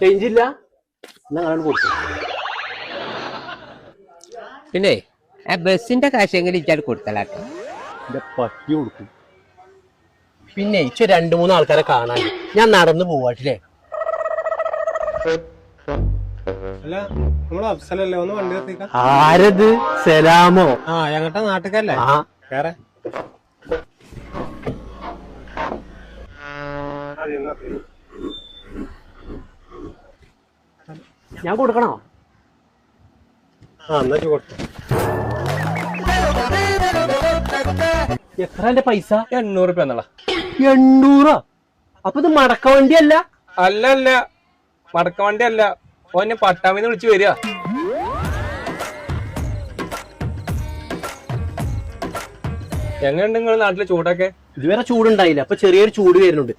Change ഇല്ല എന്നാ കൊടുത്തു. പിന്നെ ബസ്സിന്റെ കാശെങ്കിലും ഇച്ചാൽ കൊടുത്തലാട്ടോ. എന്റെ പട്ടി കൊടുക്കും. പിന്നെ ഇച്ച 2-3 ആൾക്കാരെ കാണാൻ ഞാൻ നടന്നു പോവാട്ടില്ലേ. അല്ല നമ്മള് അഫ്സലല്ലേ, ഒന്ന് വണ്ടി നിർത്തിക്കാം. ആരത്? സലാമോ? ആ ഞങ്ങട്ട നാട്ടുകാരല്ലേ? കേറെ ഞാൻ കൊടുക്കണോ? ആ എന്നാ കൊടുത്തു. എത്ര എന്റെ പൈസ? 800 രൂപ എന്നല്ല. 800? അപ്പൊ ഇത് മടക്ക വണ്ടിയല്ല? അല്ല അല്ല, മടക്ക വണ്ടി അല്ല. ഓനെ പട്ടാമിന്ന് വിളിച്ചു വരിക. എങ്ങനെയുണ്ട് നിങ്ങള് നാട്ടിലെ ചൂടൊക്കെ? ഇതുവരെ ചൂടുണ്ടായില്ല, അപ്പൊ ചെറിയൊരു ചൂട് വരുന്നുണ്ട്.